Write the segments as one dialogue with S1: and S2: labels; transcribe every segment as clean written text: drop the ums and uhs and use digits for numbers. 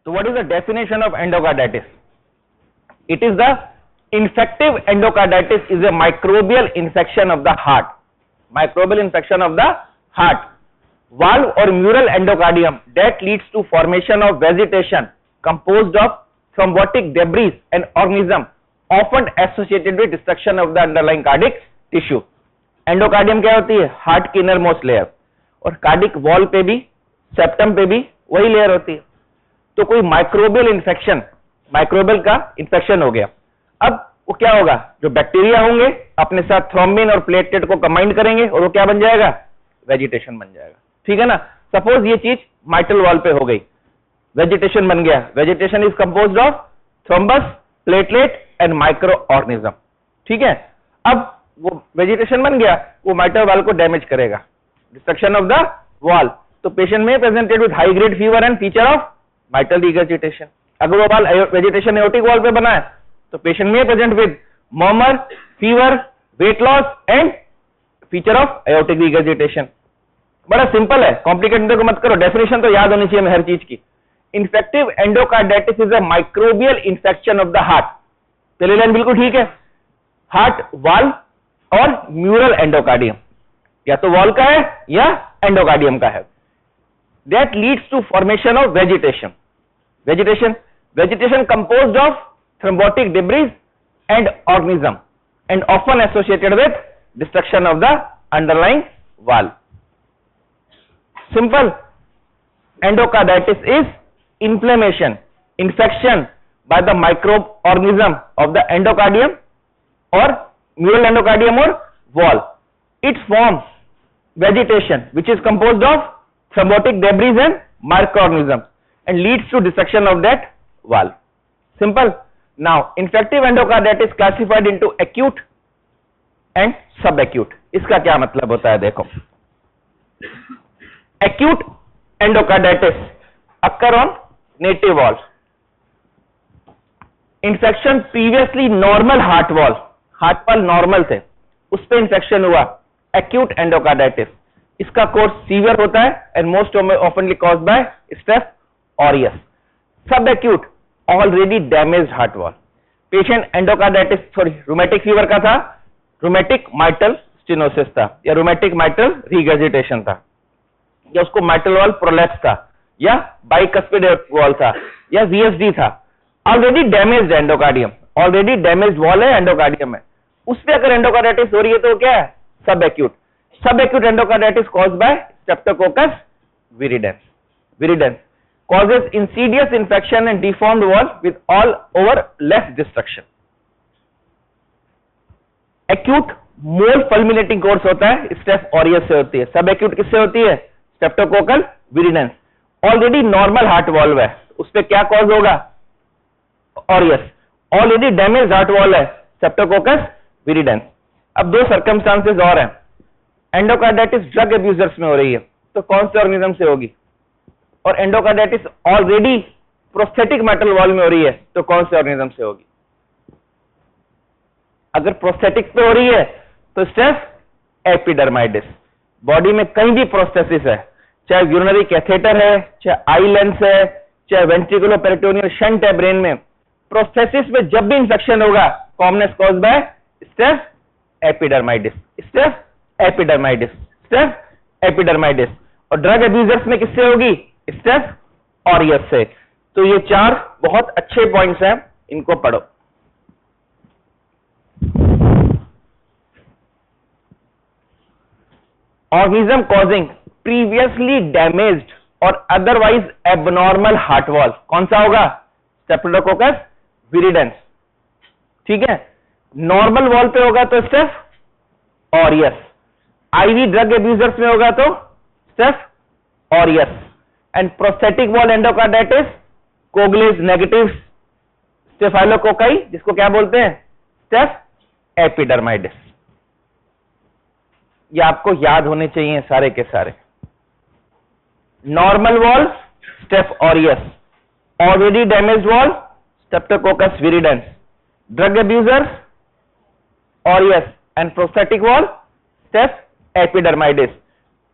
S1: So what is the definition of endocarditis? It is the infective endocarditis is a microbial infection of the heart. Microbial infection of the heart, valve or mural endocardium that leads to formation of vegetation composed of thrombotic debris and organism often associated with destruction of the underlying cardiac tissue. Endocardium क्या होती है? Heart की inner most layer, और cardiac wall पे भी, septum पे भी वही लेयर होती है. तो कोई माइक्रोबियल इन्फेक्शन, माइक्रोबियल का इन्फेक्शन हो गया, अब वो क्या होगा? जो बैक्टीरिया होंगे अपने साथ थ्रोम्बिन और प्लेटलेट को कंबाइन करेंगे और वो क्या बन जाएगा? वेजिटेशन बन जाएगा. ठीक है ना. सपोज ये चीज माइटल वॉल पे हो गई, वेजिटेशन बन गया. Vegetation is composed of thrombus, platelet and micro organism. ठीक है. अब वो वेजिटेशन बन गया, वो माइटल वॉल को डैमेज करेगा, डिस्ट्रक्शन ऑफ द वॉल. तो पेशेंट में presented with high grade fever and feature of mitral regurgitation. अगर वो वॉल वेजिटेशन एओर्टिक वॉल पे बना है तो पेशेंट में present with murmur, fever, weight loss and feature of aortic regurgitation. बड़ा सिंपल है, कॉम्प्लिकेटेड को मत करो, डेफिनेशन तो याद होनी चाहिए हमें हर चीज की. Infective endocarditis is a microbial infection of the heart. पहली लाइन बिल्कुल ठीक है. हार्ट वाल्व और म्यूरल एंडोकार्डियम, या तो वॉल का है या एंडोकार्डियम का है. That leads to formation of vegetation. Vegetation composed of thrombotic debris and organism and often associated with destruction of the underlying valve. Simple. Endocarditis is inflammation, infection by the microorganism of the endocardium or mural endocardium or wall. It forms vegetation which is composed of thrombotic debris and microorganisms and leads to destruction of that valve. Simple. Now, infective endocarditis classified into acute and subacute. इसका क्या मतलब होता है? देखो, acute endocarditis occur on native wall. Infection previously normal heart wall, heart wall normal थे, उस पे infection हुआ, acute endocarditis. इसका कोर्स सीवियर होता है and most oftenly caused by Staph aureus. Subacute already damaged heart wall. Patient endocarditis rheumatic fever का था, rheumatic mitral stenosis था, या रूमेटिक माइटल रिगर्जिटेशन था, या उसको माइटल वॉल प्रोलैप्स था, या बाइकस्पिड वॉल था, या वीएसडी था. Already damaged endocardium, already damaged wall है एंडोकार्डियम में, उस पर अगर एंडोकार्डाइटिस हो रही है तो क्या है? सब एक्यूट. सब acute endocarditis caused by streptococcus viridans causes insidious infection and deformed wall with all over less destruction. Acute more fulminating course होता है, Staph aureus से होती है. सब एक्यूट किससे होती है? Streptococcal viridans. Already normal heart valve है, उस पर क्या कॉज होगा? Aureus. Already damage heart wall है, स्ट्रेप्टोकोकस विरिडेंस. अब दो सर्कमस्टांसेस और हैं. एंडोकार्डाइटिस ड्रग अब्यूजर्स में हो रही है, तो कौन से ऑर्गेनिज्म से होगी? और endocarditis already prosthetic metal wall में हो रही है, तो कौन से ऑर्गेनिज्म से होगी? अगर प्रोस्थेटिक पे हो रही है तो स्टेफ एपिडर्माइटिस. बॉडी में कहीं भी प्रोस्थेसिस है, चाहे यूरिनरी कैथेटर है, चाहे आई लेंस है, चाहे वेंट्रिकुलर पेरिटोनियल शंट है ब्रेन में, प्रोस्थेसिस में जब भी इंफेक्शन होगा, commonest caused by staph epidermidis. Staph epidermidis, staph epidermidis. और ड्रग अब्यूजर्स में किससे होगी? स्टेफ ऑरियस से. तो ये चार बहुत अच्छे पॉइंट्स हैं, इनको पढ़ो. ऑर्गेनिज्म कॉजिंग प्रीवियसली डैमेज्ड और अदरवाइज एबनॉर्मल हार्ट वॉल कौन सा होगा? Streptococcus viridans. ठीक है. नॉर्मल वॉल पे होगा तो staph aureus. IV drug abusers में होगा तो staph aureus. And prosthetic wall endocarditis कोगलेज negative staphylococci, जिसको क्या बोलते हैं? स्टेफ एपिडर्माइटिस. ये आपको याद होने चाहिए सारे के सारे. Normal wall staph aureus, already damaged wall Streptococcus viridans, drug abusers aureus, and prosthetic valve staph epidermidis.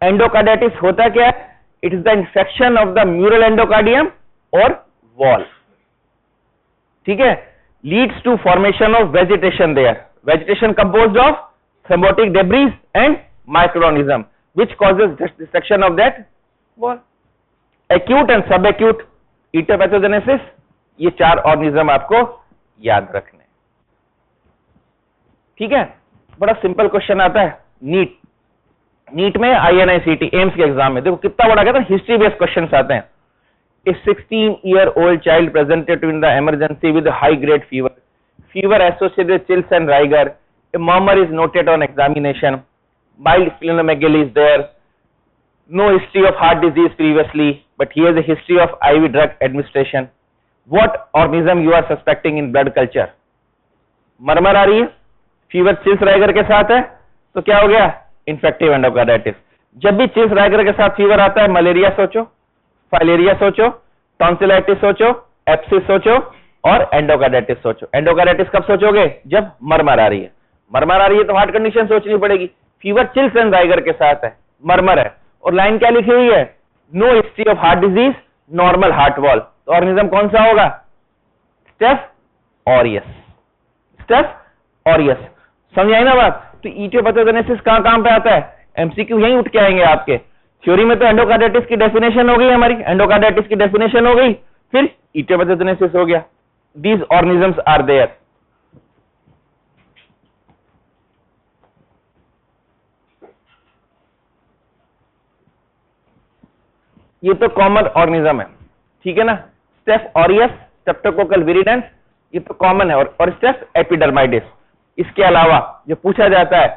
S1: Endocarditis होता क्या है? It is the infection of the mural endocardium or wall, ठीक है, leads to formation of vegetation there, vegetation composed of thrombotic debris and microorganism which causes destruction of that wall. Acute and subacute etiopathogenesis, ये 4 organism आपको याद रखने, ठीक है। बड़ा simple question आता है नीट में, INICT एम्स के एग्जाम में, देखो कितना बड़ा कहता है, हिस्ट्री बेस्ड क्वेश्चंस आते हैं। A 16-year-old child presented in the emergency with high grade fever associated with chills and rigor. A murmur is noted on examination. Mild splenomegaly is there. No history of heart disease previously, but he has a history of IV drug administration. What organism you are suspecting in blood culture? मरमर आ रही है, fever chills rigor के साथ है, तो क्या हो गया? Infective endocarditis. जब भी चिल्स राइगर के साथ फीवर आता है, मलेरिया सोचो, फाइलेरिया सोचो, टॉन्सिलाइटिस सोचो, एप्सिस सोचो और एंडोकार्डाइटिस सोचो। एंडोकार्डाइटिस कब सोचोगे? जब मरमर आ रही है। मरमर आ रही है तो हार्ट कंडीशन सोचनी पड़ेगी। फीवर चिल्स एंड राइगर के साथ है, मरमर है, और लाइन क्या लिखी हुई है? No history of heart disease, normal heart wall. तो ऑर्गेनिज्म कौन सा होगा? Staph aureus, staph aureus. समझ आई ना बात? तो इटियोपैथोजेनेसिस कहां कहां पे आता है? एमसीक्यू यहीं उठ के आएंगे आपके। थ्योरी में तो एंडोकार्डाइटिस की डेफिनेशन हो गई हमारी, एंडोकार्डाइटिस की डेफिनेशन हो गई, फिर इटियोपैथोजेनेसिस हो गया। These organisms are there. ये तो कॉमन ऑर्गेनिज्म है, ठीक है ना। स्टेफ ऑरियस, स्ट्रेप्टोकोकल विरिडेंस, ये तो कॉमन है, और स्टेफ एपिडर्माइडिस। इसके अलावा जो पूछा जाता है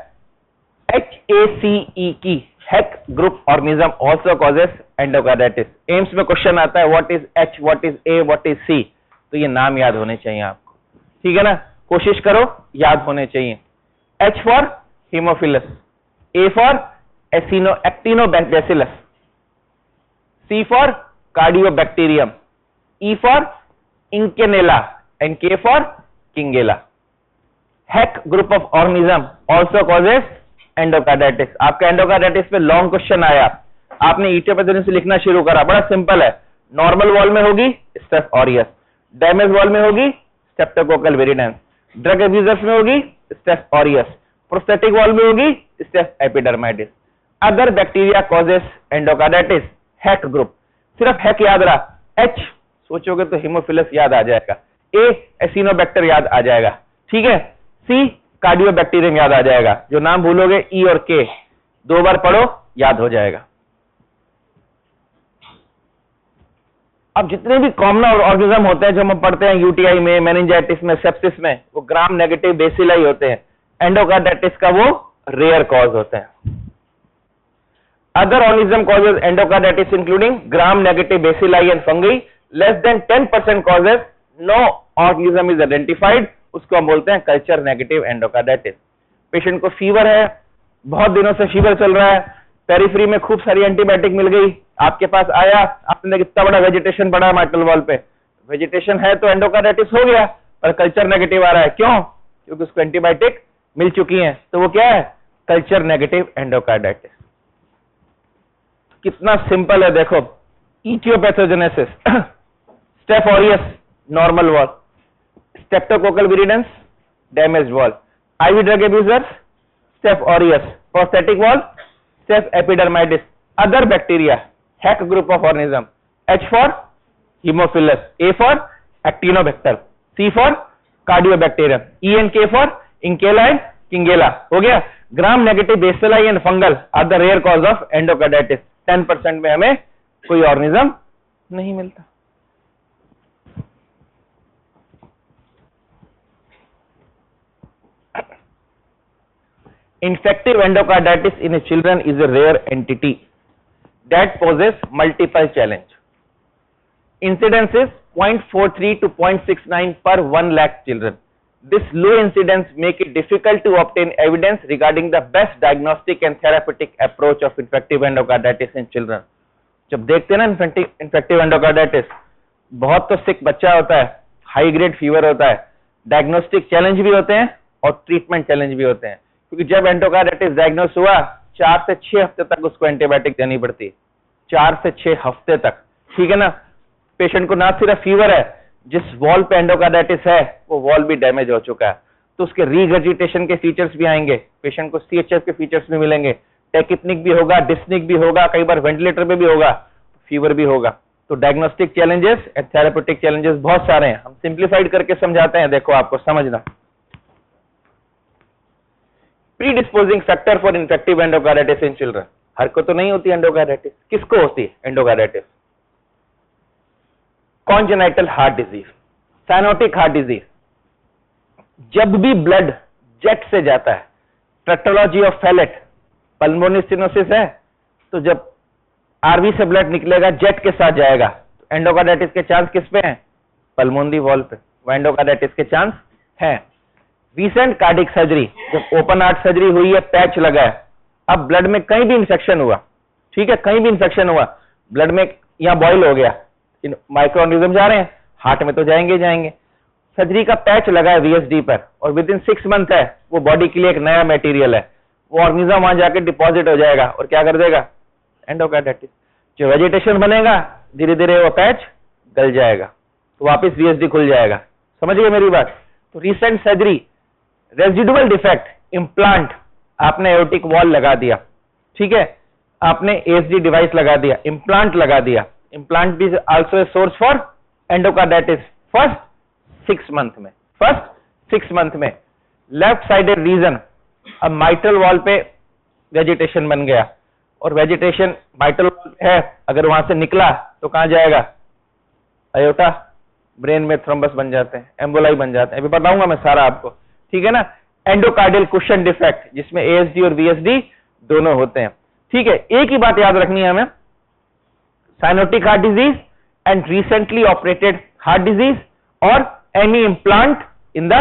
S1: HACE की, hack group organism also causes endocarditis. AIIMS में क्वेश्चन आता है what is H, what is A, what is C, तो ये नाम याद होने चाहिए आपको, ठीक है ना। कोशिश करो याद होने चाहिए। H for Haemophilus, A for Actinobacillus, C for cardiobacterium, E for Incanella and K for Kingella. Heck group of organism also causes endocarditis. आपका endocarditis पे लॉन्ग क्वेश्चन आया, आपने इटियोपैथोजेनेसिस से लिखना शुरू करा, बड़ा सिंपल है। नॉर्मल वॉल में होगी स्टेफ ऑरियस, डैमेज वॉल में होगी स्ट्रेप्टोकोकल विरिडेंस, ड्रग एब्यूजर्स में होगी स्टेफ ऑरियस, प्रोस्थेटिक वॉल में होगी staph epidermidis. Other bacteria causes endocarditis, HACEK group. सिर्फ हैक याद रहा, H सोचोगे तो हीमोफिलस याद आ जाएगा, A एसिनोबैक्टर याद आ जाएगा, ठीक है, C कार्डियोबैक्टीरियम याद आ जाएगा। जो नाम भूलोगे E और K 2 बार पढ़ो, याद हो जाएगा। अब जितने भी कॉमन ऑर्गेनिज्म होते हैं जो हम पढ़ते हैं यूटीआई में, मेनिंजाइटिस में, सेप्सिस में, वो ग्राम नेगेटिव बेसिलाई होते हैं। एंडोकार्डाइटिस का वो रेयर कॉज होते हैं। Other organism causes endocarditis including gram-negative bacilli and fungi. Less than 10% causes, no organism is identified. उसको हम बोलते हैं कल्चर नेगेटिव एंडोकार्डाइटिस। पेशेंट को फीवर है, बहुत दिनों से फीवर चल रहा है, पेरिफेरी में खूब सारी एंटीबायोटिक मिल गई, आपके पास आया, आपने कितना बड़ा वेजिटेशन पड़ा है माइट्रल वॉल पे, वेजिटेशन है तो एंडोकार्डाइटिस हो गया, पर कल्चर नेगेटिव आ रहा है। क्यों? क्योंकि उसको एंटीबायोटिक मिल चुकी है, तो वो क्या है? Culture negative endocarditis. कितना सिंपल है देखो, etiopathogenesis, staph aureus normal valve, streptococcal viridans damaged valve, IV drug abusers staph aureus, prosthetic valve staph epidermidis. Other bacteria HACEK group of organism, H for Haemophilus, A for Actinobacter, C for Cardiobacterium, E and K for इंकेला and Kingella. हो गया। Gram negative bacilli and fungal are the rare cause of endocarditis. 10% में हमें कोई organism नहीं मिलता। Infective endocarditis in a children is a rare entity that poses multiple challenge. Incidence is 0.43 to 0.69 per 1 lakh children. This low incidence make it difficult to obtain evidence regarding the best diagnostic and therapeutic approach of infective endocarditis in children. जब देखते हैं ना infective endocarditis, बहुत तो sick बच्चा होता है, high grade fever होता है, diagnostic challenge भी होते हैं और treatment challenge भी होते हैं, क्योंकि जब एंडोकार्डाइटिस डायग्नोस हुआ 4 से 6 हफ्ते तक उसको एंटीबायोटिक देनी पड़ती है, 4 से 6 हफ्ते तक, ठीक है ना। पेशेंट को ना सिर्फ फीवर है, जिस वॉल पे एंडोकार्डाइटिस है वो वॉल भी डैमेज हो चुका है, तो उसके रीगर्जिटेशन के फीचर्स भी आएंगे, पेशेंट को सीएचएफ के फीचर्स भी मिलेंगे, टेकिपनिक भी होगा, डिस्निक भी होगा, कई बार वेंटिलेटर पे भी होगा, फीवर भी होगा। तो diagnostic challenges and therapeutic challenges बहुत सारे हैं, हम सिंप्लीफाइड करके समझाते हैं, देखो आपको समझना। Predisposing factor for infective endocarditis in children, हर को तो नहीं होती एंडोकार्डाइटिस, किसको होती है endocarditis? Congenital heart disease, cyanotic heart disease, जब भी ब्लड जेट से जाता है, tetralogy of Fallot, pulmonary stenosis है, तो जब आरवी से ब्लड निकलेगा जेट के साथ जाएगा, तो एंडोकार्डाइटिस के चांस किस पे हैं? पल्मोनरी वॉल पे, वो एंडोकार्डाइटिस के चांस हैं। रीसेंट कार्डिक सर्जरी, जब ओपन हार्ट सर्जरी हुई है, पैच लगा है, अब ब्लड में कहीं भी इंफेक्शन हुआ, ठीक है, कहीं भी इंफेक्शन हुआ, ब्लड में यहां बॉयल हो गया, माइक्रो ऑर्गेनिज्म जा रहे हैं, हार्ट में तो जाएंगे जाएंगे, सर्जरी का पैच लगा है वीएसडी पर, और विद इन 6 मंथ है, वो बॉडी के लिए एक नया मटेरियल है, वो ऑर्गेनिज्म वहां जाके डिपॉजिट हो जाएगा और क्या कर देगा? एंडोकार्डाइटिस। जो वेजिटेशन बनेगा, धीरे धीरे वो पैच गल जाएगा, तो वापस वीएसडी खुल जाएगा। समझ गए मेरी बात? तो recent surgery, residual defect, implant, आपने एओर्टिक वॉल लगा दिया, ठीक है, आपने एएसडी डिवाइस लगा दिया, इम्प्लांट लगा दिया, इम्प्लांट भी also a source for endocarditis first 6 month में, फर्स्ट 6 मंथ में। लेफ्ट साइडेड रीजन, अब माइट्रल वॉल पे वेजिटेशन बन गया, और वेजिटेशन माइट्रल वॉल है, अगर वहां से निकला तो कहां जाएगा? अयोटा, ब्रेन में थ्रोम्बस बन जाते हैं, एम्बोलाई बन जाते हैं, अभी बताऊंगा मैं सारा आपको, ठीक है ना। एंडोकार्डियल कुशन डिफेक्ट, जिसमें एएसडी और वीएसडी दोनों होते हैं, ठीक है। एक ही बात याद रखनी है हमें, cyanotic heart disease and recently operated heart disease और any implant in the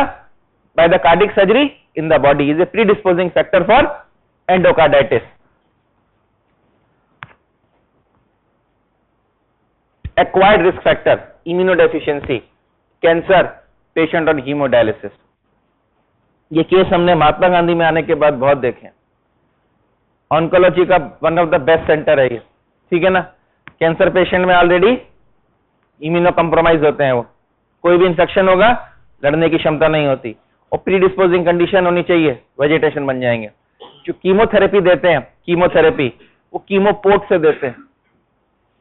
S1: by the cardiac surgery in the body is a predisposing factor for endocarditis. Acquired risk factor, immunodeficiency, cancer, patient on hemodialysis. ये case हमने महात्मा गांधी में आने के बाद बहुत देखे हैं। ऑन्कोलॉजी का one of the best centre है ये, ठीक है ना। कैंसर पेशेंट में ऑलरेडी इम्यूनो कंप्रोमाइज होते हैं, वो कोई भी इंफेक्शन होगा, लड़ने की क्षमता नहीं होती, और प्रीडिस्पोजिंग कंडीशन होनी चाहिए, वेजिटेशन बन जाएंगे। जो कीमोथेरेपी देते हैं, कीमोथेरेपी वो कीमोपोर्ट से देते हैं,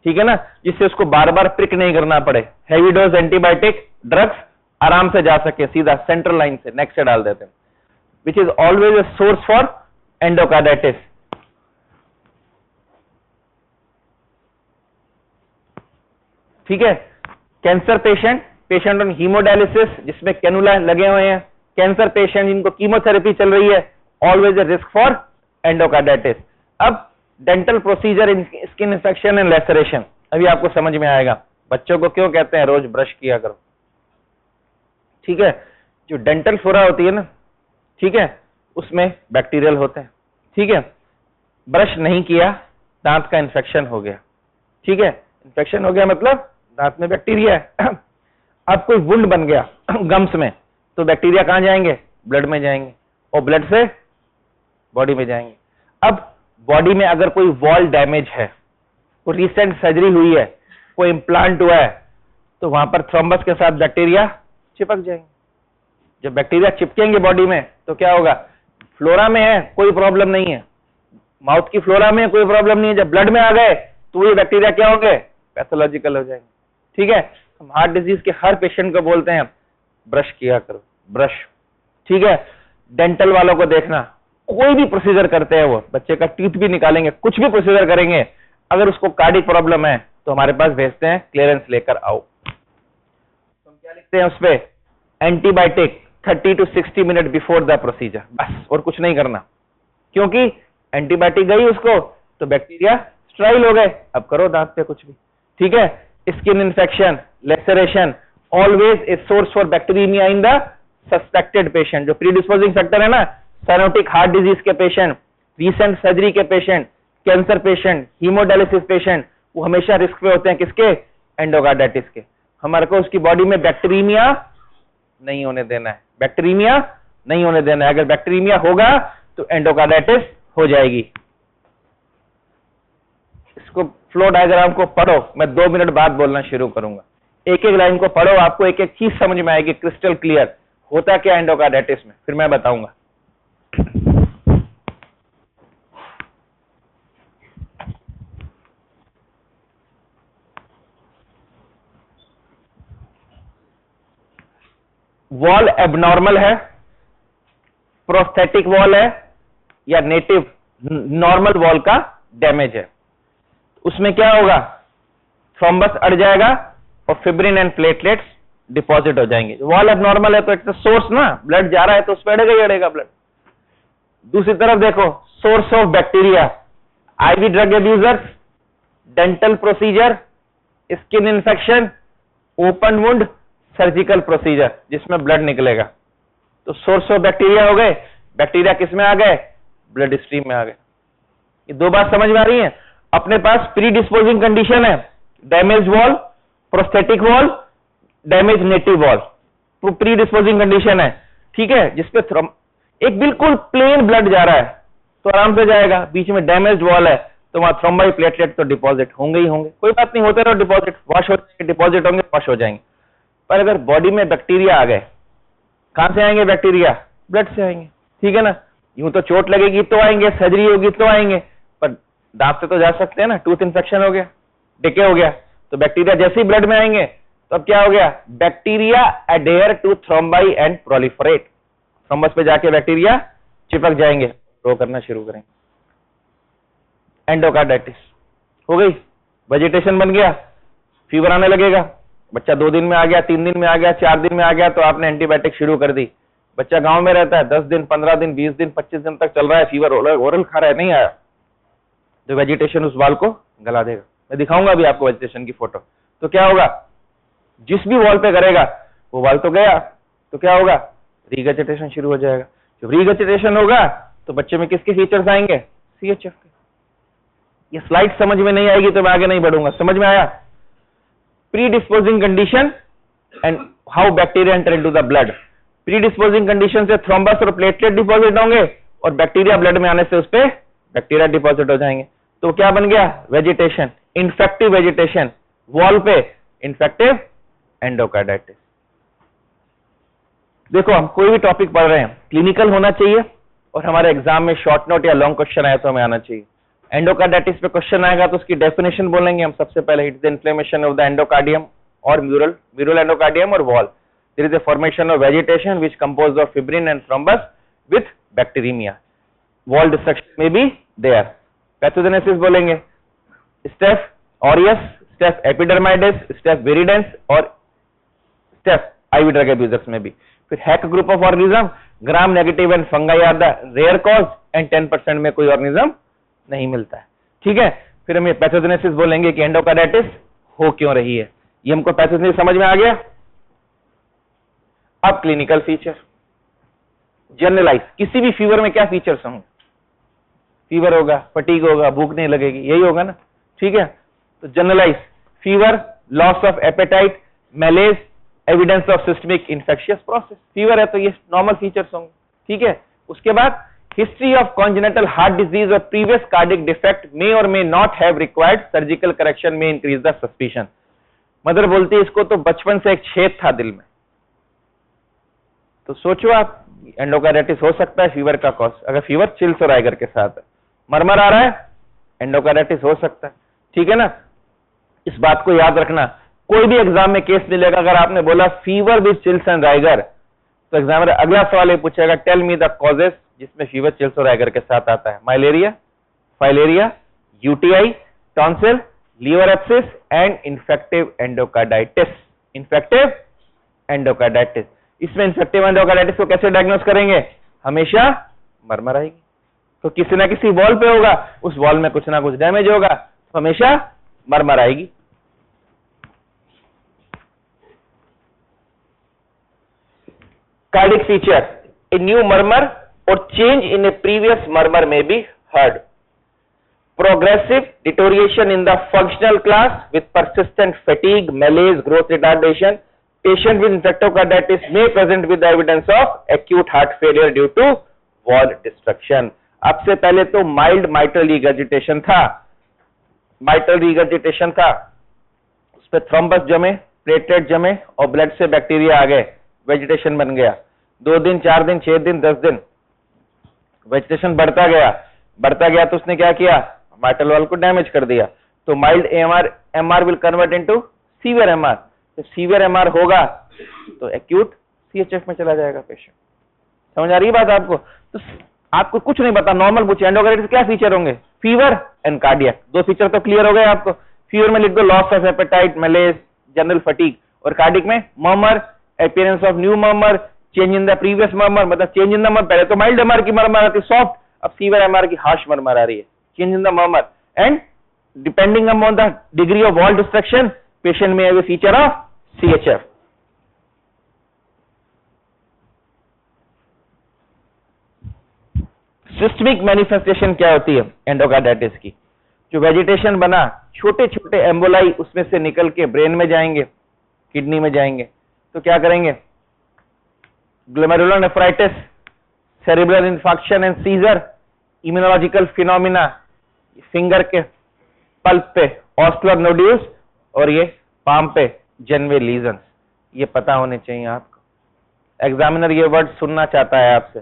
S1: ठीक है ना, जिससे उसको बार बार प्रिक नहीं करना पड़े, हैवी डोज एंटीबायोटिक ड्रग्स आराम से जा सके, सीधा सेंट्रल लाइन से नेक से डाल देते हैं, which is always a source for endocarditis. ठीक है, cancer patient, patient on haemodialysis जिसमें कैनुला लगे हुए हैं, कैंसर पेशेंट जिनको कीमोथेरेपी चल रही है, always a risk for endocarditis. अब dental procedure in skin infection and laceration, अभी आपको समझ में आएगा बच्चों को क्यों कहते हैं रोज ब्रश किया करो, ठीक है। जो डेंटल फ्लोरा होती है ना, ठीक है, उसमें बैक्टीरियल होते हैं, ठीक है। ब्रश नहीं किया, दांत का इन्फेक्शन हो गया, ठीक है, इन्फेक्शन हो गया मतलब दांत में बैक्टीरिया है। अब कोई वुंड बन गया गम्स में, तो बैक्टीरिया कहां जाएंगे? ब्लड में जाएंगे, और ब्लड से बॉडी में जाएंगे। अब बॉडी में अगर कोई वॉल डैमेज है, कोई रिसेंट सर्जरी हुई है, कोई इम्प्लांट हुआ है, तो वहां पर थ्रोम्बस के साथ बैक्टीरिया चिपक जाएंगे। जब बैक्टीरिया चिपकेंगे बॉडी में तो क्या होगा? फ्लोरा में है कोई प्रॉब्लम नहीं है, माउथ की फ्लोरा में कोई प्रॉब्लम नहीं है, जब ब्लड में आ गए तो ये बैक्टीरिया क्या होंगे? पैथोलॉजिकल हो जाएंगे, ठीक है। हम हार्ट डिजीज के हर पेशेंट को बोलते हैं ब्रश किया करो, ब्रश, ठीक है। डेंटल वालों को देखना, कोई भी प्रोसीजर करते हैं, वो बच्चे का टीथ भी निकालेंगे, कुछ भी प्रोसीजर करेंगे, अगर उसको कार्डिक प्रॉब्लम है तो हमारे पास भेजते हैं, क्लियरेंस लेकर आओ। तो हम क्या लिखते हैं उस पे? Antibiotic 30 to 60 minute before the procedure, बस, और कुछ नहीं करना, क्योंकि एंटीबायोटिक गई उसको तो बैक्टीरिया स्ट्राइल हो गए, अब करो दांत पे कुछ भी, ठीक है। Skin infection, laceration, always a source for bacteria in the suspected patient. जो प्रीडिस्पोजिंग फैक्टर है ना, साइनोटिक हार्ट डिजीज के पेशेंट, रिसेंट सर्जरी के patient, cancer patient, haemodialysis patient, वो हमेशा रिस्क पे होते हैं, किसके? एंडोकार्डाइटिस के। हमारे को उसकी बॉडी में बैक्टीरिया नहीं होने देना है, बैक्टीरिया नहीं होने देना है। अगर बैक्टीरिया होगा तो एंडोकार्डाइटिस हो जाएगी। इसको फ्लो डायग्राम को पढ़ो, मैं 2 मिनट बाद बोलना शुरू करूंगा। एक एक लाइन को पढ़ो, आपको एक एक चीज समझ में आएगी क्रिस्टल क्लियर, होता क्या एंडोकार्डाइटिस में, फिर मैं बताऊंगा। वॉल एबनॉर्मल है, प्रोस्थेटिक वॉल है, या नेटिव नॉर्मल वॉल का डैमेज है, उसमें क्या होगा, थ्रोम्बस अड़ जाएगा और फिब्रिन एंड प्लेटलेट्स डिपॉजिट हो जाएंगे। वॉल एबनॉर्मल है तो एक सोर्स ना, ब्लड जा रहा है तो उस पर अड़ेगा ही अड़ेगा ब्लड। दूसरी तरफ देखो, source of bacteria, IV drug abusers, dental procedure, skin infection, open wound, surgical procedure जिसमें ब्लड निकलेगा। तो सोर्स ऑफ बैक्टीरिया हो गए, बैक्टीरिया किस में आ गए, ब्लड स्ट्रीम में आ गए। ये 2 बात समझ में आ रही है। अपने पास प्री डिस्पोजिंग कंडीशन है, damage wall, prosthetic wall, damage native wall, तो प्री डिस्पोजिंग कंडीशन है, ठीक है, जिसपे एक बिल्कुल प्लेन ब्लड जा रहा है तो आराम से जाएगा। बीच में डैमेज वॉल है तो वहां थ्रोम्बाई प्लेटलेट तो डिपॉजिट होंगे ही होंगे, कोई बात नहीं, होते रहो डिपॉजिट, वॉश हो जाएंगे, डिपॉजिट होंगे, वॉश हो जाएंगे। पर अगर बॉडी में बैक्टीरिया आ गए, कहां से आएंगे बैक्टीरिया, ब्लड से आएंगे, ठीक है ना। यूं तो चोट लगेगी तो आएंगे, सर्जरी होगी तो आएंगे, पर दांत से तो जा सकते हैं ना। टूथ इन्फेक्शन हो गया, डिके हो गया, तो बैक्टीरिया जैसे ही ब्लड में आएंगे तो अब क्या हो गया, bacteria adhere to thrombi and proliferate, thrombus पे जाके बैक्टीरिया चिपक जाएंगे, ग्रो करना शुरू करेंगे। एंडोकार्डाइटिस हो गई, वेजिटेशन बन गया, फीवर आने लगेगा, बच्चा 2 दिन में आ गया, 3 दिन में आ गया, 4 दिन में आ गया, तो आपने एंटीबायोटिक शुरू कर दी। बच्चा गांव में रहता है, 10 दिन, 15 दिन, 20 दिन, 25 दिन तक चल रहा है, फीवर ओरल खा रहा है, नहीं आया, तो वेजिटेशन उस वाल को गला देगा। मैं दिखाऊंगा अभी आपको वेजिटेशन की फोटो। तो क्या होगा, जिस भी वॉल पे करेगा वो वाल तो गया, तो क्या होगा, रीवेजिटेशन शुरू हो जाएगा। जब रीवेजिटेशन होगा तो बच्चे में किसके फीचर्स आएंगे, सीएचएफ के। ये स्लाइड समझ में नहीं आएगी तो मैं आगे नहीं बढ़ूंगा, समझ में आया। Predisposing condition and how bacteria enter into the blood. Predisposing condition से थ्रोम्बस और प्लेटलेट डिपॉजिट होंगे और बैक्टीरिया ब्लड में आने से उस पे बैक्टीरिया डिपॉजिट हो जाएंगे। तो क्या बन गया, वेजिटेशन, इन्फेक्टिव वेजिटेशन, वॉल पे इन्फेक्टिव एंडोकार्डाइटिस। देखो हम कोई भी टॉपिक पढ़ रहे हैं, क्लिनिकल होना चाहिए और हमारे एग्जाम में शॉर्ट नोट या लॉन्ग क्वेश्चन आया तो हमें आना चाहिए। एंडोकार्डाइटिस पे क्वेश्चन आएगा तो उसकी डेफिनेशन बोलेंगे हम सबसे पहले। It's the inflammation of the endocardium और म्यूरल एंडोकार्डियम और valve. There is a formation of vegetation which composed of fibrin and thrombus with bacteria. Valve destruction में भी देयर। पैथोजेनेसिस बोलेंगे, staph aureus, staph epidermidis, staph viridans और staph IV drug abusers में भी। फिर HACEK group of organism, gram negative and fungi are the rare cause and 10% में कोई organism नहीं मिलता है, ठीक है। फिर हम ये पैथोजेनेसिस बोलेंगे कि एंडोकार्डाइटिस हो क्यों रही है, ये हमको पैथोजेनेसिस समझ में आ गया। अब क्लिनिकल फीचर, जनरलाइज, किसी भी फीवर में क्या फीचर्स होंगे, फीवर होगा, फटीग होगा, भूख नहीं लगेगी, यही होगा ना, ठीक है। तो generalised fever, loss of appetite, malaise, evidence of systemic infectious process. Fever है तो ये नॉर्मल फीचर्स होंगे, ठीक है। उसके बाद history of congenital heart disease और प्रीवियस कार्डियक डिफेक्ट मे और may not have required surgical correction में इंक्रीज द सस्पिशन। मदर बोलती है इसको तो बचपन से एक छेद था दिल में, तो सोचो आप एंडोकार्डाइटिस हो सकता है फीवर का कॉज। अगर फीवर चिल्स और आइगर के साथ है, मरमर आ रहा है, एंडोकार्डाइटिस हो सकता है, ठीक है ना। इस बात को याद रखना, कोई भी एग्जाम में केस मिलेगा अगर आपने बोला fever with chills and rigor, तो एग्जामिनर अगला सवाल ये पूछेगा, टेल मी द कॉजेस जिसमें फीवर चिल्स और राइगर के साथ आता है। Malaria, filaria, UTI, tonsil, liver abscess and infective endocarditis. Infective endocarditis, इसमें इन्फेक्टिव एंडोकार्डाइटिस को कैसे डायग्नोस करेंगे, हमेशा मरमर आएगी तो किसी ना किसी वॉल पे होगा, उस वॉल में कुछ ना कुछ डैमेज होगा तो हमेशा मरमर आएगी। Cardiac feature, a new murmur or change in a previous murmur may be heard. Progressive deterioration in the functional class with persistent fatigue, malaise, growth retardation. Patient with endocarditis may present with the evidence of acute heart failure due to wall destruction. अब से पहले तो mild mitral regurgitation था, mitral regurgitation था, उस पर thrombus जमे, platelet जमे और ब्लड से बैक्टीरिया आ गए, वेजिटेशन बन गया। 2 दिन, 4 दिन, 6 दिन, 10 दिन वेजिटेशन बढ़ता गया तो उसने क्या किया, माइट्रल वाल्व को डैमेज कर दिया। तो mild MR will convert into severe MR. तो सीवियर एमआर होगा तो एक्यूट सीएचएफ में चला जाएगा पेशेंट। समझ आ रही है बात आपको? तो आपको कुछ नहीं पता, नॉर्मल पूछे एंडोकार्डाइटिस क्या फीचर होंगे, फीवर एंड कार्डियक। 2 फीचर तो क्लियर हो गए आपको। फीवर में लिख दो loss of apatite, मलेज, general fatigue, और कार्डियक में murmur, appearance of new murmur, change in the previous murmur, मतलब चेंज इन द मर्मर। पहले तो माइल्ड एमआर की मर्मर आती सॉफ्ट, अब सीवियर एमआर की हार्श मर्मर आ रही है, change in the murmur. And depending upon the degree of wall destruction patient में have a feature of CHF. Systemic manifestation क्या होती है एंडोकार्डाइटिस की? जो वेजिटेशन बना, छोटे छोटे एम्बोलाई उसमें से निकल के ब्रेन में जाएंगे, किडनी में जाएंगे, तो क्या करेंगे, glomerular nephritis, cerebral infarction and seizure, immunological phenomena, finger के पल्प पे ऑस्लर नोड्यूल्स और ये पाम पे जेनवे लीजन्स। ये पता होने चाहिए आपको। एग्जामिनर ये वर्ड सुनना चाहता है आपसे।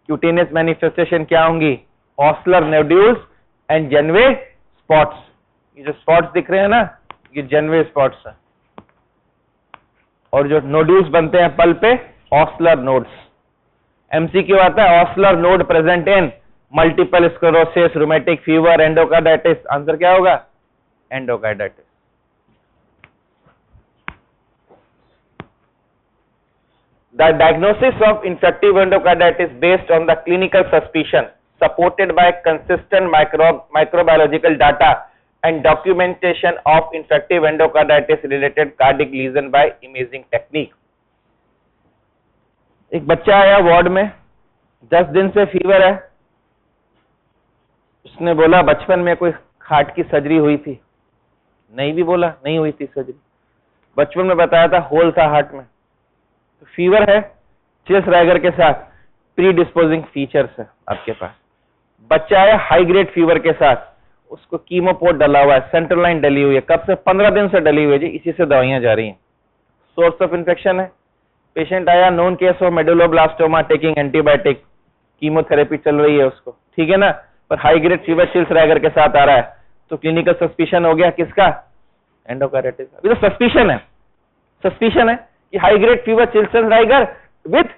S1: क्यूटेनियस मैनिफेस्टेशन क्या होंगी, ऑस्लर नोड्यूल्स एंड जेनवे स्पॉट्स। ये जो स्पॉट्स दिख रहे हैं ना, ये जेनवे स्पॉट्स है, और जो नोड्यूल्स बनते हैं पल्प पे, ऑस्लर नोड्स। एमसीक्यू आता है, ऑस्लर node present in multiple sclerosis, rheumatic fever, endocarditis. Answer क्या होगा, endocarditis. The diagnosis of infective endocarditis based on the clinical suspicion, supported by consistent microbiological data and documentation of infective endocarditis related cardiac lesion by imaging technique। एक बच्चा आया ward में, 10 दिन से fever है। उसने बोला बचपन में कोई हार्ट की सर्जरी हुई थी, नहीं भी बोला नहीं हुई थी सर्जरी, बचपन में बताया था होल था हार्ट में। तो फीवर है, चिल्स राइगर के साथ, प्री डिस्पोजिंग फीचर्स है आपके पास। बच्चा है हाई ग्रेड फीवर के साथ, उसको कीमोपोर्ट डला हुआ है, सेंट्रल लाइन डली हुई है, कब से, 15 दिन से डली हुई है जी, इसी से दवाइयां जा रही हैं। सोर्स ऑफ इन्फेक्शन है, पेशेंट आया known case of medulloblastoma, taking antibiotic, chemotherapy चल रही है उसको, ठीक है ना, पर high grade fever chills rigor के साथ आ रहा है, तो क्लिनिकल सस्पिशन हो गया किसका, एंडोकार्डाइटिस। अभी तो सस्पिशन है कि high grade fever chills rigor with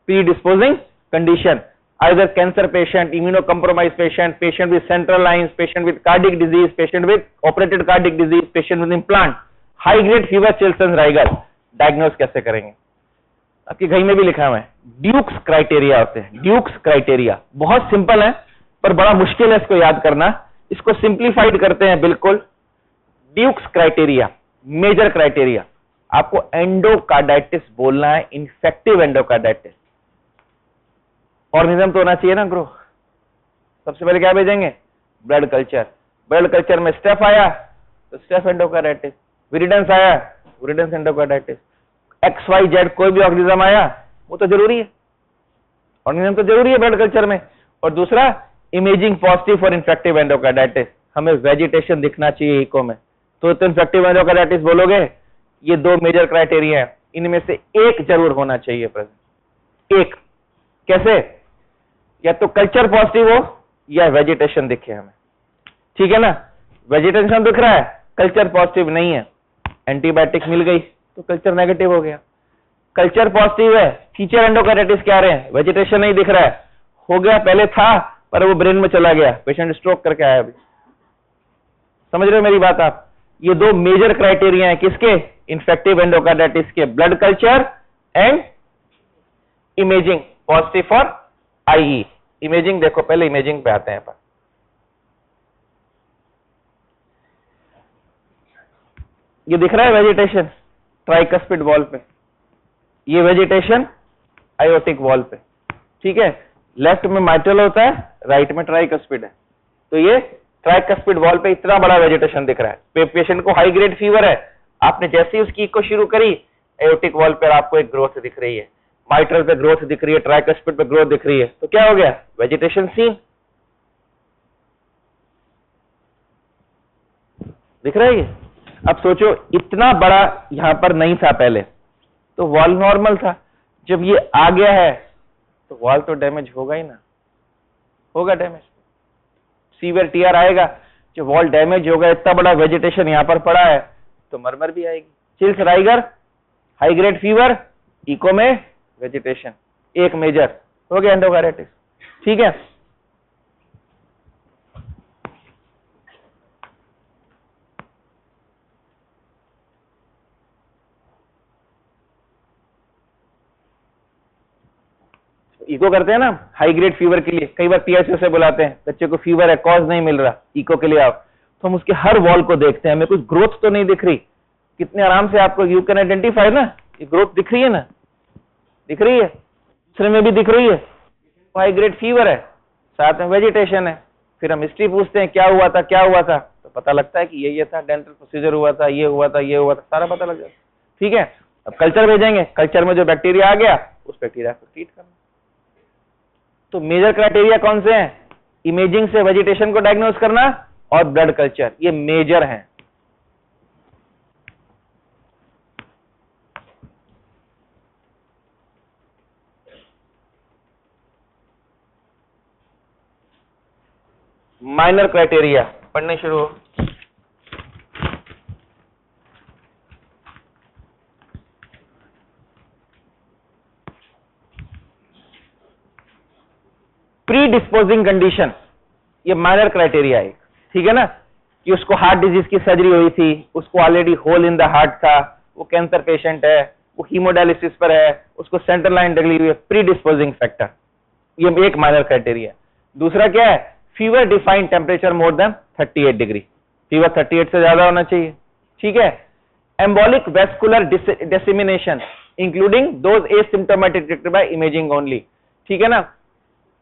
S1: predisposing condition, either cancer patient, immunocompromised patient, patient with central lines, patient with cardiac disease, patient with operated cardiac disease, patient with implant, high grade fever chills and rigor. Diagnose कैसे करेंगे, आपकी घड़ी में भी लिखा हुआ है, Duke's criteria होते हैं। ड्यूक्स क्राइटेरिया बहुत सिंपल है पर बड़ा मुश्किल है इसको याद करना, इसको सिंप्लीफाइड करते हैं बिल्कुल। ड्यूक्स क्राइटेरिया, मेजर क्राइटेरिया, आपको एंडोकार्डाइटिस बोलना है, इन्फेक्टिव एंडोकार्डाइटिस। ऑर्गेनिज्म तो होना चाहिए ना ग्रो। सबसे पहले क्या भेजेंगे, ब्लड कल्चर। ब्लड कल्चर में स्टेफ आया तो स्टेफ एंडोकार्डाइटिस, विरिडेंस आया विरिडेंस एंडोकार्डाइटिस, XYZ कोई भी ऑर्गेनिज्म आया वो तो जरूरी है, ऑर्गेनिज्म तो जरूरी है ब्लड कल्चर में। और दूसरा imaging positive for infective endocarditis, हमें वेजिटेशन दिखना चाहिए इको में, तो इन्फेक्टिव एंडोकार्डाइटिस बोलोगे। ये 2 मेजर क्राइटेरिया है, इनमें से एक जरूर होना चाहिए प्रेजेंट। एक कैसे, या तो कल्चर पॉजिटिव हो या वेजिटेशन दिखे हमें, ठीक है ना। वेजिटेशन दिख रहा है, कल्चर पॉजिटिव नहीं है, एंटीबायोटिक मिल गई तो कल्चर नेगेटिव हो गया। कल्चर पॉजिटिव है, फीचर एंडोकार्डाइटिस क्या रहे हैं, वेजिटेशन नहीं दिख रहा है, हो गया, पहले था पर वो ब्रेन में चला गया, पेशेंट स्ट्रोक करके आया अभी। समझ रहे हो मेरी बात आप? ये 2 मेजर क्राइटेरिया है किसके, इन्फेक्टिव एंडोकार्डाइटिस के, blood culture and imaging positive for IE। Imaging देखो, पहले इमेजिंग पे आते हैं पर। ये दिख रहा है वेजिटेशन ट्राइकस्पिड वॉल पे, ये वेजिटेशन आयोटिक वॉल पे, ठीक है। लेफ्ट में माइट्रल होता है, राइट में ट्राइकस्पिड है, तो ये ट्राइकस्पिड वॉल पे इतना बड़ा वेजिटेशन दिख रहा है। पेशेंट को हाई ग्रेड फीवर है, आपने जैसे ही उसकी इको शुरू करी, आयोटिक वॉल पर आपको एक ग्रोथ दिख रही है, माइट्रल पे ग्रोथ दिख रही है, ट्राइकस्पिड पे ग्रोथ दिख रही है, तो क्या हो गया, वेजिटेशन सीन। दिख रहा है ये? अब सोचो इतना बड़ा यहां पर नहीं था पहले, तो वॉल नॉर्मल था, जब ये आ गया है तो वॉल तो डैमेज होगा ही ना, होगा डैमेज, सीवियर टीआर आएगा। जब वॉल डैमेज होगा, इतना बड़ा वेजिटेशन यहां पर पड़ा है, तो मरमर भी आएगी। Chills, rigor, high grade fever, echo में वेजिटेशन, एक मेजर हो गया एंडोकार्डिटिस। ठीक है, इको करते हैं ना हाई ग्रेड फीवर के लिए, कई बार पीएचओ से बुलाते हैं, बच्चे को फीवर है, कॉज नहीं मिल रहा, इको के लिए आओ, तो हम उसके हर वॉल को देखते हैं, हमें कुछ ग्रोथ तो नहीं दिख रही, कितने आराम से आपको यू कैन आइडेंटिफाई ना, ये ग्रोथ दिख रही है ना, दिख रही है, दूसरे में भी दिख रही है, हाई ग्रेड फीवर है, साथ में वेजिटेशन है। फिर हम हिस्ट्री पूछते हैं क्या हुआ था, क्या हुआ था, तो पता लगता है कि ये था, डेंटल प्रोसीजर हुआ था, ये हुआ था, ये हुआ था, सारा पता लग जाता है। ठीक है, अब कल्चर भेजेंगे, कल्चर में जो बैक्टीरिया आ गया उस बैक्टीरिया को ट्रीट करना। तो मेजर क्राइटेरिया कौन से हैं? इमेजिंग से वेजिटेशन को डायग्नोस करना और ब्लड कल्चर, ये मेजर हैं। माइनर क्राइटेरिया पढ़ने शुरू हो। प्री डिस्पोजिंग कंडीशन, ये माइनर क्राइटेरिया है, ठीक है ना, कि उसको हार्ट डिजीज की सर्जरी हुई थी, उसको already hole in the heart था, वो कैंसर पेशेंट है, वो हीमोडायलिसिस पर है, उसको सेंट्रल लाइन डगली हुई है, प्री डिस्पोजिंग फैक्टर, ये एक माइनर क्राइटेरिया। दूसरा क्या है? Fever defined temperature more than 38 degree, fever 38 से ज्यादा होना चाहिए। ठीक है, एम्बोलिक vascular dissemination including those asymptomatic detected by imaging only. ठीक है ना,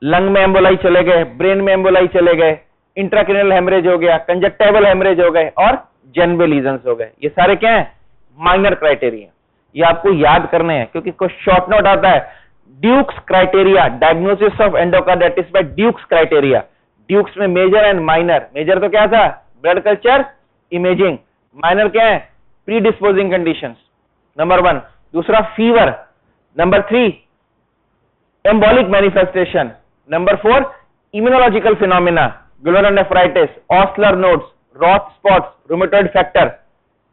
S1: लंग में एम्बोलाई चले गए, ब्रेन में एम्बोलाई चले गए, इंट्राक्रेनियल हेमरेज हो गया, कंजक्टिवल हेमरेज हो गए और जेनवे लीजन्स हो गए, ये सारे क्या हैं? Minor criteria. ये आपको याद करने हैं क्योंकि कुछ शॉर्ट नोट आता है, Duke's criteria, diagnosis of endocarditis by Duke's criteria. Duke's में मेजर एंड माइनर, मेजर तो क्या था? ब्लड कल्चर, इमेजिंग, माइनर क्या है? Predisposing conditions, number 1। दूसरा fever, number 3 embolic manifestation, number 4 immunological phenomena, glomerulonephritis, Osler nodes, Roth spots, rheumatoid factor.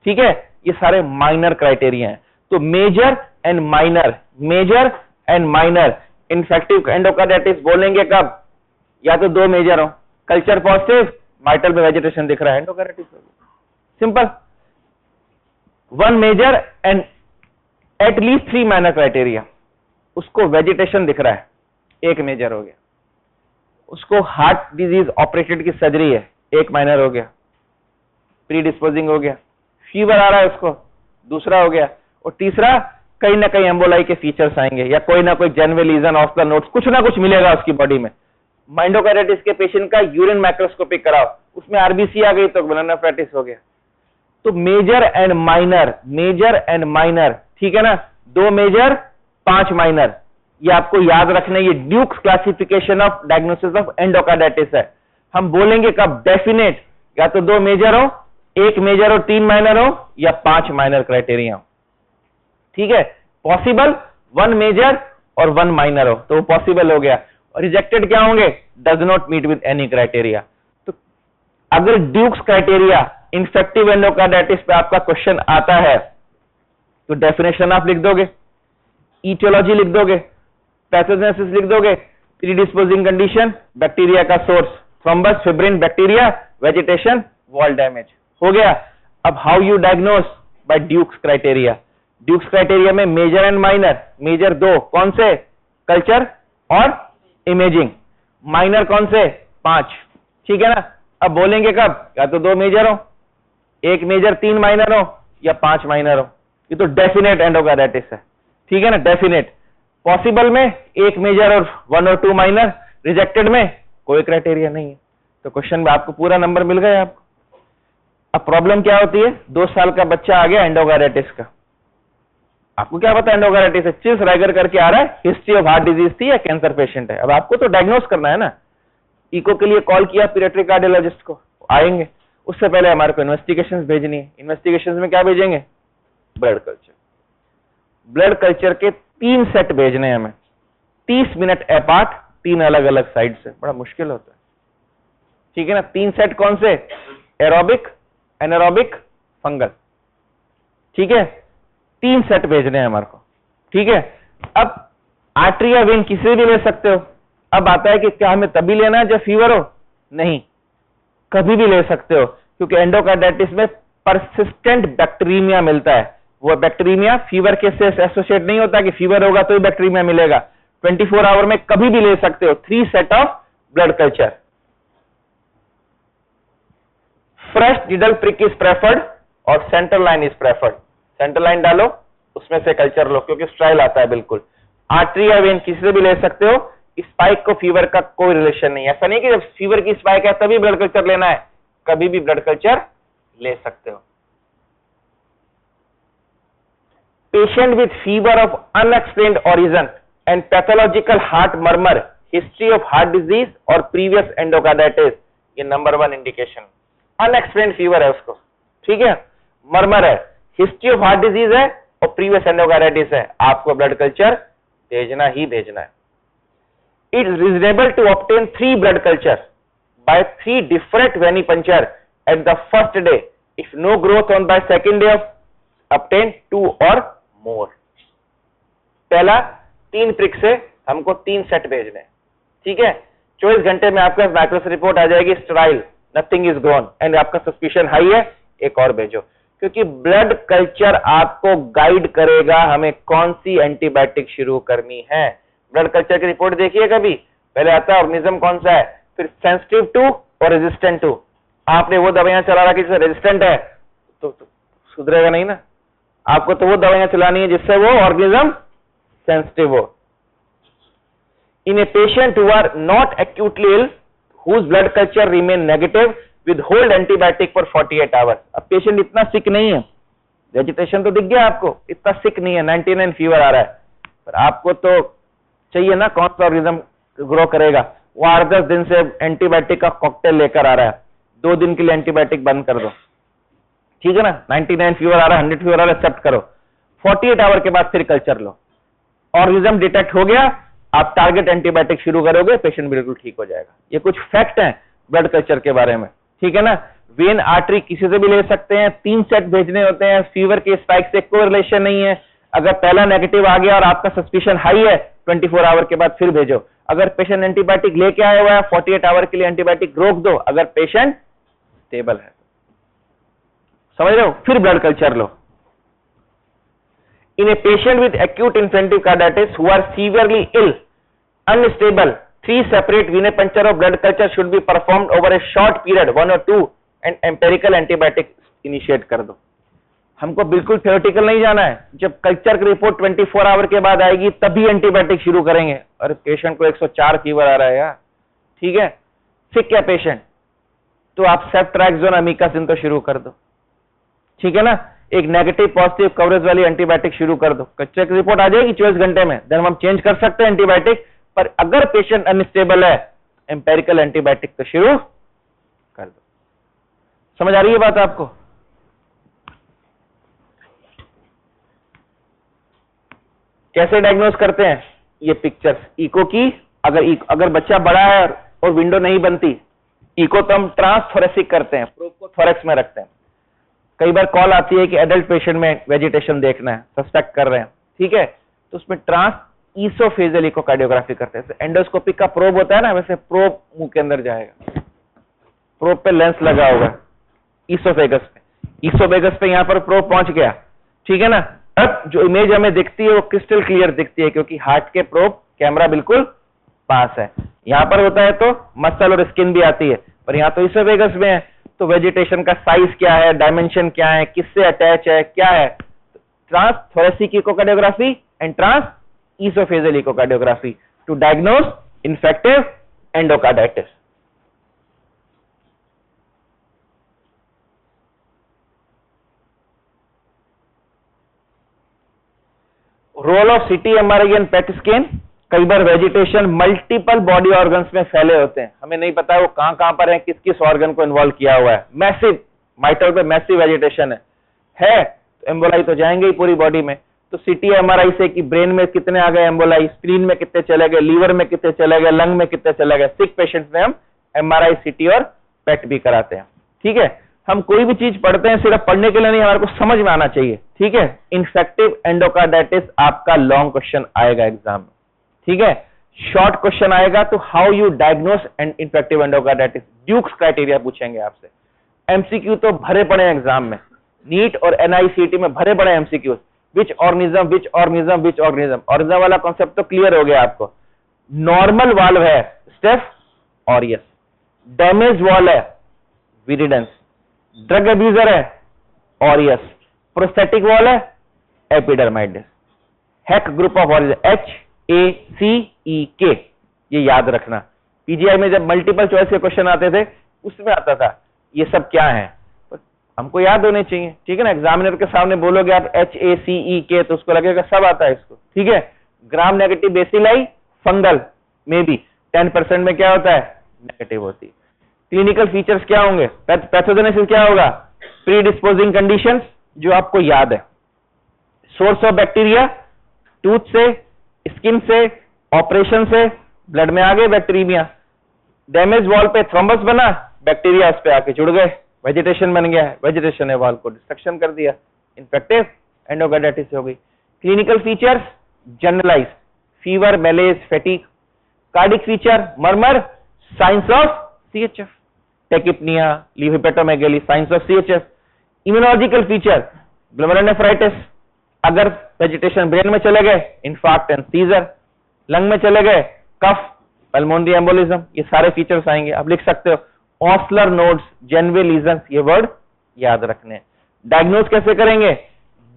S1: ठीक है, ये सारे माइनर क्राइटेरिया हैं। तो major and minor, major and minor infective endocarditis बोलेंगे कब? या तो 2 मेजर हो, कल्चर पॉजिटिव, माइटल में वेजिटेशन दिख रहा है, एंडोकार्डिटिस हो गया, simple. 1 major and at least 3 minor criteria, उसको वेजिटेशन दिख रहा है, 1 मेजर हो गया। उसको हार्ट डिजीज ऑपरेटेड की सर्जरी है, 1 माइनर हो गया, प्री डिस्पोजिंग हो गया। फीवर आ रहा है उसको, दूसरा हो गया। और तीसरा कहीं ना कहीं एम्बोलाई के फीचर्स आएंगे या कोई ना कोई जेनवे लीजन, ऑस्लर नोड्स, कुछ ना कुछ मिलेगा उसकी बॉडी में। एंडोकार्डिटिस के पेशेंट का यूरिन माइक्रोस्कोपिक कराओ, उसमें आरबीसी आ गई तो ग्लोमेरुलोनेफ्राइटिस हो गया। तो major and minor, major and minor, ठीक है ना, 2 मेजर 5 माइनर, ये आपको याद रखना है। ये Duke's classification of diagnosis of endocarditis है। हम बोलेंगे कब? डेफिनेट, या तो 2 मेजर हो, 1 मेजर हो, 3 माइनर हो, या 5 माइनर क्राइटेरिया हो। ठीक है, पॉसिबल 1 मेजर और 1 माइनर हो तो वो पॉसिबल हो गया। और रिजेक्टेड क्या होंगे? Does not meet with any criteria. तो अगर ड्यूक्स क्राइटेरिया इन्फेक्टिव एंडोकार्डिटिस पे आपका क्वेश्चन आता है तो डेफिनेशन आप लिख दोगे, ईटियोलॉजी लिख दोगे, पैथोजेनेसिस लिख दोगे, प्रीडिस्पोजिंग कंडीशन, बैक्टीरिया का source, thrombus, fibrin, bacteria, vegetation, wall damage, हो गया। अब how you diagnose? By Duke's criteria. Duke's criteria में मेजर एंड माइनर, मेजर 2 कौन से? कल्चर और इमेजिंग, माइनर कौन से? 5। ठीक है ना, अब बोलेंगे कब? या तो 2 मेजर हो, 1 मेजर 3 माइनर हो, या 5 माइनर हो। ये तो डेफिनेट एंडोकार्डिटिस है, ठीक है ना, डेफिनेट। पॉसिबल में 1 मेजर और 1 और 2 माइनर, रिजेक्टेड में कोई क्राइटेरिया नहीं है। तो क्वेश्चन में आपको पूरा नंबर मिल गया आपको। अब प्रॉब्लम क्या होती है? 2 साल का बच्चा आ गया एंडोकार्डिटिस का, आपको क्या पता एंडोकार्डिटिस है? चिल्स राइगर करके आ रहा है, हिस्ट्री ऑफ हार्ट डिजीज थी या कैंसर पेशेंट है। अब आपको तो डायग्नोस करना है ना। इको के लिए कॉल किया पीडियाट्रिक कार्डियोलॉजिस्ट को, आएंगे, उससे पहले हमारे को इन्वेस्टिगेशंस भेजनी है। इन्वेस्टिगेशंस में क्या भेजेंगे? Blood culture. ब्लड कल्चर के 3 सेट भेजने हैं हमें, 30 मिनट अपार्ट, 3 अलग अलग साइड से। बड़ा मुश्किल होता है, ठीक है ना। 3 सेट कौन से? एरोबिक, एनारोबिक, फंगल, ठीक है। 3 सेट भेजने हैं हमारे को, ठीक है। अब आर्टरी या वेन किसी भी ले सकते हो। अब आता है कि क्या हमें तभी लेना है जब फीवर हो? नहीं, कभी भी ले सकते हो, क्योंकि एंडोकार्डाइटिस में परसिस्टेंट बैक्टीरिया मिलता है। वो बैक्टीरिया फीवर के से एसोसिएट नहीं होता कि फीवर होगा तो ही बैक्टीरिया मिलेगा। 24 आवर में कभी भी ले सकते हो। 3 set of blood culture. Fresh needle prick is preferred और central line is preferred. Central line डालो, उसमें से कल्चर लो, क्योंकि स्ट्राइल आता है बिल्कुल। आर्टरी या वेन किसी से भी ले सकते हो। स्पाइक को फीवर का कोई रिलेशन नहीं है। ऐसा नहीं कि जब फीवर की स्पाइक है तभी ब्लड कल्चर लेना है, कभी भी ब्लड कल्चर ले सकते हो। Patient with fever of unexplained origin and pathological heart murmur, history of heart disease और प्रीवियस एंडोकार्डाइटिस, ये नंबर 1 इंडिकेशन। अनएक्सप्लेन्ड फीवर है उसको, ठीक है, मर्मर है, हिस्ट्री ऑफ हार्ट डिजीज है और प्रीवियस एंडोकार्डाइटिस है, आपको ब्लड कल्चर भेजना ही भेजना है। It is reasonable to obtain 3 blood culture by 3 different venipuncture at the first day. If no growth on by second day, obtain 2 or more. पहला 3 prick से हमको 3 सेट भेजने हैं, ठीक है। 24 घंटे में आपका माइक्रोस रिपोर्ट आ जाएगी, sterile, nothing is grown and आपका सस्पिशन हाई है, एक और भेजो। क्योंकि ब्लड कल्चर आपको गाइड करेगा हमें कौन सी एंटीबायोटिक शुरू करनी है। ब्लड कल्चर की रिपोर्ट देखिए कभी, पहले आता है ऑर्गेनिज्म कौन सा है, फिर सेंसिटिव टू और रेजिस्टेंट टू। आपने वो दवाइयां चला रहा कि जिससे रेजिस्टेंट है तो सुधरेगा नहीं ना। आपको तो वो दवाइयां चलानी है जिससे वो ऑर्गेनिज्म सेंसिटिव हो। In a patient who are not acutely ill, whose blood culture remain negative, withhold antibiotic for 48 hours. अब पेशेंट इतना सिक नहीं है, वेजिटेशन तो दिख गया आपको, इतना सिक नहीं है, 99 फीवर आ रहा है, पर आपको तो चाहिए ना कौन सा ऑर्गेनिज्म ग्रो करेगा। वो 8-10 दिन से एंटीबायोटिक का कॉकटेल लेकर आ रहा है, 2 दिन के लिए एंटीबायोटिक बंद कर दो, ठीक है ना। 99 फीवर आ रहा है, 100 फीवर आ रहा है, एक्सेप्ट करो। 48 आवर के बाद फिर कल्चर लो, ऑर्गेनिज्म डिटेक्ट हो गया, आप टारगेट एंटीबायोटिक शुरू करोगे, पेशेंट बिल्कुल ठीक हो जाएगा। ये कुछ फैक्ट हैं ब्लड कल्चर के बारे में, ठीक है ना। वेन आर्टरी किसी से भी ले सकते हैं, 3 सेट भेजने होते हैं, फीवर के स्पाइक से कोई रिलेशन नहीं है। अगर पहला नेगेटिव आ गया और आपका सस्पिशन हाई है, 24 आवर के बाद फिर भेजो। अगर पेशेंट एंटीबायोटिक लेके आया हुआ है, 48 आवर के लिए एंटीबायोटिक रोक दो, अगर पेशेंट स्टेबल है, समझ रहे हो, फिर ब्लड कल्चर लो। In a patient with acute infective carditis who are severely ill, unstable, 3 separate venipuncture of blood culture should be performed over a short period, 1 or 2, and empirical antibiotic initiate कर दो। हमको बिल्कुल theoretical नहीं जाना है, जब culture की report 24 our के बाद आएगी तभी एंटीबायोटिक शुरू करेंगे। अरे पेशेंट को 104 फीवर आ रहा है यार, ठीक है, सिक है पेशेंट, तो आप सेफ्ट्रैक्सोन, अमीकासिन तो शुरू कर दो, ठीक है ना। एक नेगेटिव पॉजिटिव कवरेज वाली एंटीबायोटिक शुरू कर दो, कल्चर की रिपोर्ट आ जाएगी 24 घंटे में, देन हम चेंज कर सकते हैं एंटीबायोटिक। पर अगर पेशेंट अनस्टेबल है, एम्पेरिकल एंटीबायोटिक तो शुरू कर दो। समझ आ रही है बात आपको? कैसे डायग्नोज करते हैं? ये पिक्चर्स इको की, अगर बच्चा बड़ा है और विंडो नहीं बनती, इको तो हम ट्रांसथोरेसिक करते हैं, प्रोब को थोरेक्स में रखते हैं। कई बार कॉल आती है कि एडल्ट पेशेंट में वेजिटेशन देखना है, सस्पेक्ट कर रहे हैं, ठीक है, तो उसमें ट्रांस ईसोफेजियल इकोकार्डियोग्राफी करते हैं। एंडोस्कोपिक का प्रोब होता है ना, वैसे प्रोब मुंह के अंदर जाएगा, प्रोब पे लेंस लगा होगा ईसोफेगस पे, ईसोफेगस पे यहां पर प्रोब पहुंच गया, ठीक है ना। अब जो इमेज हमें दिखती है वो क्रिस्टल क्लियर दिखती है, क्योंकि हार्ट के प्रोब कैमरा बिल्कुल पास है। यहां पर होता है तो मसल और स्किन भी आती है, पर यहां तो ईसोफेगस में है, तो वेजिटेशन का साइज क्या है, डायमेंशन क्या है, किससे अटैच है, क्या है। Transthoracic echocardiography and trans esophageal echocardiography to diagnose infective endocarditis. Role of CT, MRI and PET scan. कई बार वेजिटेशन मल्टीपल बॉडी ऑर्गन्स में फैले होते हैं, हमें नहीं पता है वो कहां कहां पर है, किस किस ऑर्गन को इन्वॉल्व किया हुआ है। मैसिव माइटल पे मैसिव वेजिटेशन है तो एम्बोलाई तो जाएंगे ही पूरी बॉडी में। तो सीटी एमआरआई से कि ब्रेन में कितने आ गए एम्बोलाई, स्क्रीन में कितने चले गए, लीवर में कितने चले गए, लंग में कितने चले गए। सिक पेशेंट्स में हम एमआरआई, सीटी और पेट भी कराते हैं। ठीक है, हम कोई भी चीज पढ़ते हैं सिर्फ पढ़ने के लिए नहीं, हमारे को समझ में आना चाहिए। ठीक है, इन्फेक्टिव एंडोकार्डाइटिस आपका लॉन्ग क्वेश्चन आएगा एग्जाम में। ठीक है, शॉर्ट क्वेश्चन आएगा तो how you diagnose and infective endocarditis, Duke's criteria पूछेंगे आपसे। एमसीक्यू तो भरे पड़े एग्जाम में, नीट और एनआईसीटी में भरे पड़े एमसीक्यू। विच ऑर्गेनिज्म ऑर्गेनिज्म वाला कॉन्सेप्ट तो क्लियर हो गया आपको। नॉर्मल वाल्व है स्टेफ ऑरियस, डैमेज वॉल है विरिडेंस, ड्रग अब्यूजर है ऑरियस, प्रोस्थेटिक वॉल है epidermidis. HACEK group of aureus HACEK, ये याद रखना। पीजीआई में जब मल्टीपल चॉइस के क्वेश्चन आते थे उसमें आता था ये सब क्या है, तो हमको याद होने चाहिए। ठीक है ना, एग्जामिनर के सामने बोलोगे आप HACEK तो उसको लगेगा सब आता है इसको। ठीक है, ग्राम नेगेटिव बेसिलाई फंगल में भी 10% में क्या होता है, नेगेटिव होती है। क्लिनिकल फीचर्स क्या होंगे, पैथोजेनेसिस क्या होगा, प्री डिस्पोजिंग कंडीशंस जो आपको याद है, सोर्स ऑफ बैक्टीरिया टूथ से, स्किन से, ऑपरेशन से, ब्लड में आ गए बैक्टीरिया, डैमेज वॉल पे थ्रोम्बस बना, बैक्टीरिया उस पे आके जुड़ गए, वेजिटेशन बन गया, वेजिटेशन ने वॉल को डिस्ट्रक्शन कर दिया, इन्फेक्टिव एंडोकार्डाइटिस हो गई। Clinical features generalised fever, malaise, fatigue. Cardiac feature murmur, signs of CHF, tachypnoea, लीवोहेपेटोमेगाली, signs of CHF। Immunological feature glomerulonephritis, अगर वेजिटेशन ब्रेन में चले गए इन्फार्क्ट एंड सीजर, लंग में चले गए कफ, पल्मोनरी एम्बोलिज्म, ये सारे फीचर्स आएंगे। आप लिख सकते हो ऑस्लर नोड्स, जेनवे लीजन्स, ये वर्ड याद रखने। डायग्नोज कैसे करेंगे,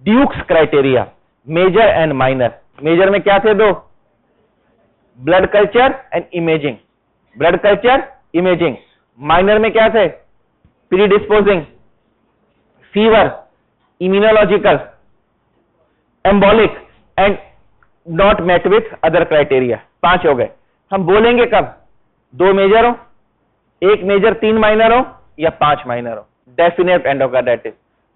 S1: Duke's criteria, major and minor. Major में क्या थे दो, blood culture and imaging, blood culture imaging. Minor में क्या थे, predisposing, fever, immunological, embolic and not met with other criteria. 5 हो गए। हम बोलेंगे कब, 2 मेजर हो, 1 मेजर 3 माइनर हो या 5 माइनर हो। डेफिनेट एंडोकार्डाइटिस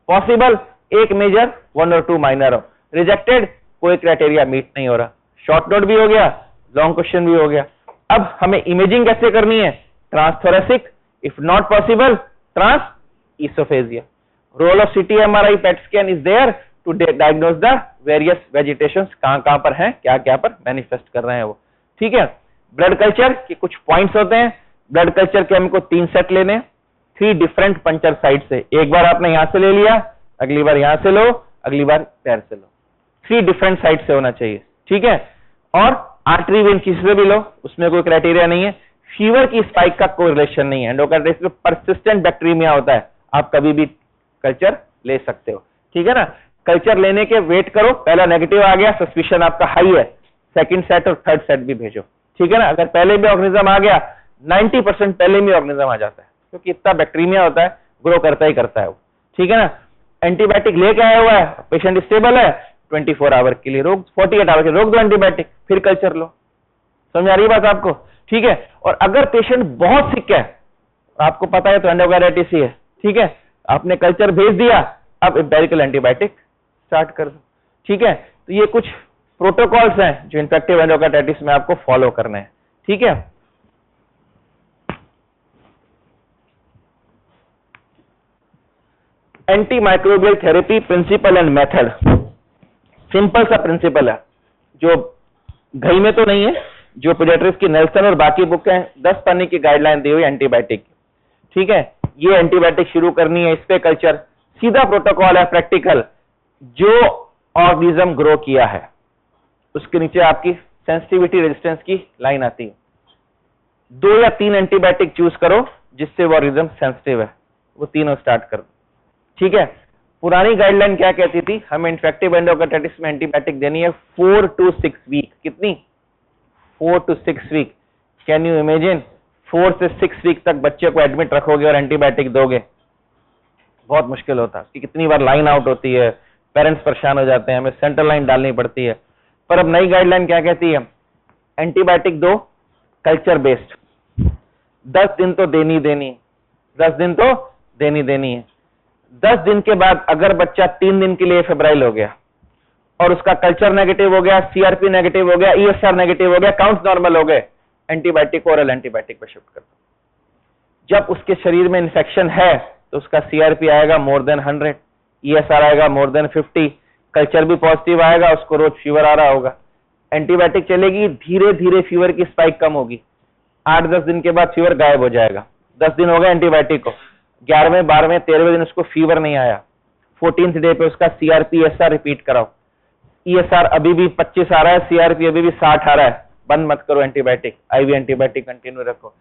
S1: पॉसिबल, 1 मेजर 1 और 2 माइनर हो। रिजेक्टेड, कोई क्राइटेरिया मीट नहीं हो रहा। शॉर्ट नोट भी हो गया, लॉन्ग क्वेश्चन भी हो गया। अब हमें इमेजिंग कैसे करनी है, transthoracic, if not possible trans oesophageal. Role of CT MRI PET scan is there to diagnose the various vegetations, कहां पर हैं, क्या पर मैनिफेस्ट कर रहे हैं वो। ठीक है, ब्लड कल्चर के कुछ पॉइंट्स होते हैं। ब्लड कल्चर के हमको 3 सेट लेने, 3 डिफरेंट पंचर साइड से। एक बार आपने यहां से ले लिया, अगली बार यहां से लो, अगली बार पैर से लो। 3 डिफरेंट साइड से होना चाहिए। ठीक है, और आर्टरी वेन किसी से भी लो, उसमें कोई क्राइटेरिया नहीं है। फीवर की स्पाइक का कोई रिलेशन नहीं है। एंडोकार्डाइटिस में परसिस्टेंट बैक्टीरिया होता है, आप कभी भी कल्चर ले सकते हो। ठीक है ना, कल्चर लेने के वेट करो, पहला नेगेटिव आ गया, सस्पिशन आपका हाई है, सेकंड सेट और थर्ड सेट भी भेजो। ठीक है ना, अगर पहले भी ऑर्गेनिज्म आ गया, 90% पहले भी ऑर्गेनिज्म आ जाता है, क्योंकि इतना बैक्टीरिया होता है, ग्रो करता ही करता है वो। ठीक है ना, एंटीबायोटिक लेके आया हुआ है, पेशेंट स्टेबल है, 24 आवर के लिए रोक, 48 आवर के लिए रोक दो एंटीबायोटिक, फिर कल्चर लो। समझ आ रही बात आपको। ठीक है, और अगर पेशेंट बहुत सिक है, आपको पता है तो एंडोकार्डाइटिस ही है। ठीक है, आपने कल्चर भेज दिया, अब एम्पिरिकल एंटीबायोटिक स्टार्ट कर दो। ठीक है, तो ये कुछ प्रोटोकॉल्स हैं जो इन्फेक्टिव एंडोकार्डाइटिस में आपको फॉलो करने हैं। ठीक है, antimicrobial therapy principle and method, simple सा प्रिंसिपल है जो घई में तो नहीं है, जो पीडियाट्रिक्स की नेल्सन और बाकी बुक है 10 पन्ने की गाइडलाइन दी हुई एंटीबायोटिक। ठीक है, ये एंटीबायोटिक शुरू करनी है, इस पे कल्चर, सीधा प्रोटोकॉल है प्रैक्टिकल। जो ऑर्गेनिज्म ग्रो किया है उसके नीचे आपकी सेंसिटिविटी रेजिस्टेंस की लाइन आती है। 2 या 3 एंटीबायोटिक चूज करो जिससे वो ऑर्गेनिज्म सेंसिटिव है, वो तीनों स्टार्ट कर दो। ठीक है, पुरानी गाइडलाइन क्या कहती थी, हमें इन्फेक्टिव एंडोकार्डाइटिस में एंटीबायोटिक देनी है 4 to 6 वीक। कितनी, 4 to 6 week. Can you imagine, 4 से 6 वीक तक बच्चे को एडमिट रखोगे और एंटीबायोटिक दोगे, बहुत मुश्किल होता है। कितनी बार लाइन आउट होती है, पेरेंट्स परेशान हो जाते हैं, हमें सेंट्रल लाइन डालनी पड़ती है। पर अब नई गाइडलाइन क्या कहती है, एंटीबायोटिक दो कल्चर बेस्ड, 10 दिन तो देनी देनी, 10 दिन तो देनी देनी है। 10 दिन के बाद अगर बच्चा 3 दिन के लिए फेब्राइल हो गया और उसका कल्चर नेगेटिव हो गया, सीआरपी नेगेटिव हो गया, ईएसआर नेगेटिव हो गया, काउंट्स नॉर्मल हो गए, एंटीबायोटिक ओरल एंटीबायोटिक पे शिफ्ट कर दो। जब उसके शरीर में इन्फेक्शन है तो उसका सीआरपी आएगा मोर देन 100, ईएसआर आएगा मोर देन 50, कल्चर भी पॉजिटिव आएगा, उसको रोज फीवर आ रहा होगा, एंटीबायोटिक चलेगी, धीरे धीरे फीवर की स्पाइक कम होगी, 8-10 दिन के बाद फीवर गायब हो जाएगा। 10 दिन हो गए एंटीबायोटिक को, 11वें 12वें 13वें दिन उसको फीवर नहीं आया, 14th डे पे उसका सीआरपी ईएसआर रिपीट कराओ, ईएसआर अभी भी 25 आ रहा है, सीआरपी अभी भी 60 आ रहा है, बंद मत करो एंटीबायोटिक, आईवी एंटीबायोटिक कंटिन्यू रखो।